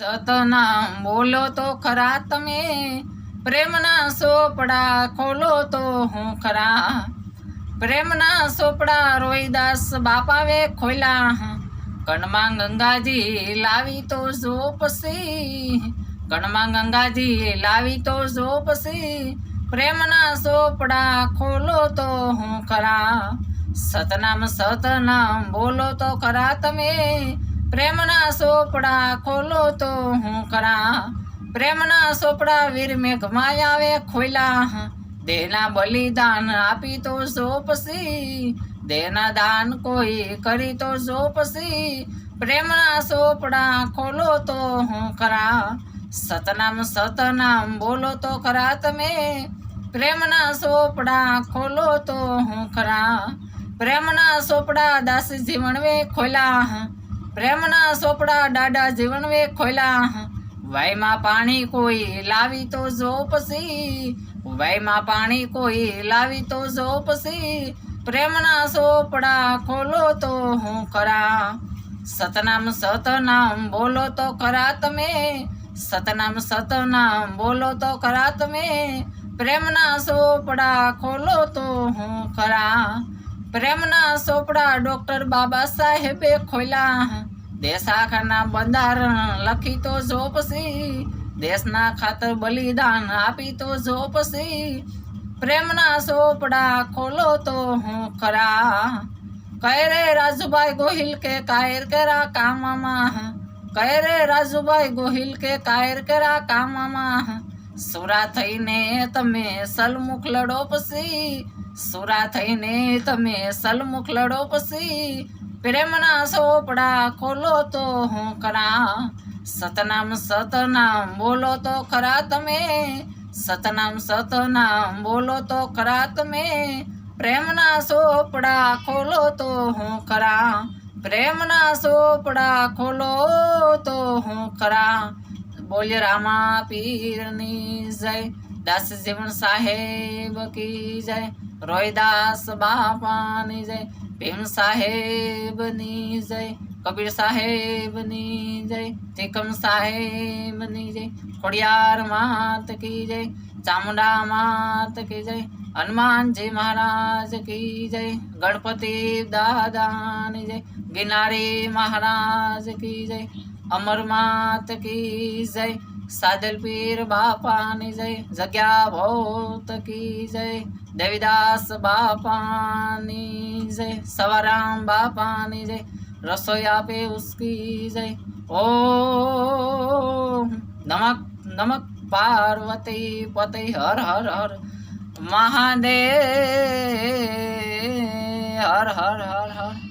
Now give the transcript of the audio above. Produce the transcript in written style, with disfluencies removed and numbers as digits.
સતનામ બોલો તો ખરા તમે, પ્રેમના સોપડા ખોલો તો હું ખરા. પ્રેમના સોપડા રોહિદાસ બાપાવે ખોલ્યા, કણમાં ગંગાજી લાવી તો જો પછી, કણમાં ગંગાજી લાવી તો જો પછી, પ્રેમના સોપડા ખોલો તો હું ખરા. સતનામ બોલો તો ખરા તમે, પ્રેમના સોપડા ખોલો તો હું ખરા. પ્રેમના સોપડા વીર મેઘમાં આવે ખોલ્યા, દેહના બલિદાન આપી તો જો પછી, દેહના દાન કોઈ કરી તો જો પછી, પ્રેમના સોપડા ખોલો તો હું ખરા. સતનામ બોલો તો ખરા તમે, પ્રેમના સોપડા ખોલો તો હું ખરા. પ્રેમના સોપડા દાસી જીવણવે ખોલ્યા, પ્રેમના સોપડા દાદા જીવણવે ખોલ્યા. વાયમાં પાણી કોઈ લાવી તો જો પછી, વાયમાં પાણી કોઈ લાવી તો જો પછી, પ્રેમના સોપડા ખોલો તો હું ખરા. સતનામ બોલો તો ખરા તમે, સતનામ બોલો તો ખરા તમે, પ્રેમના સોપડા ખોલો તો હું ખરા. પ્રેમના સોપડા ડોક્ટર બાબા સાહેબે ખોલ્યા, દેશ આખાના બંધારણ લખી તો જો પછી, દેશના ખાતર બલિદાન આપી તો જો પછી, પ્રેમના સોપડા ખોલો તો હું ખરા. કહે રે રાજુભાઈ ગોહિલ કે કાયર કેરા કામમાં, કહે રે રાજુભાઈ ગોહિલ કે કાયર કેરા કામમાં, સુરા થઈને તમે સલમુખ લડો પછી, સુરા થઈને તમે સલમુખ લડો પછી, પ્રેમના સોપડા ખોલો તો હું ખરા. સતનામ બોલો તો ખરા તમે, સતનામ બોલો તો ખરા તમે, પ્રેમના સોપડા ખોલો તો હું ખરા. પ્રેમના સોપડા ખોલો તો હું ખરા. બોલ્ય રામા પીરની જય, દાસ જીવન સાહેબ કી જય, રોહિદાસ બાપાની જય, ભીમ સાહેબની જય, કબીર સાહેબની જય, ત્રિકમ સાહેબની જય, ખોડિયાર માત કી જય, ચામુંડા માત કી જય, હનુમાનજી મહારાજ કી જય, ગણપતિ દાદાની જય, ગિરનારી મહારાજ કી જય, અમર માત કી જય, સાદલ પીર બાપાની જય, જગ્યા ભોત કી જય, દેવીદાસ બાપાની જય, સવારામ બાપાની જય, રસોઈ આપે ઉસકી જય. ઓમ નમક નમક પાર્વતી પતિ હર હર હર મહાદેવ, હર હર હર.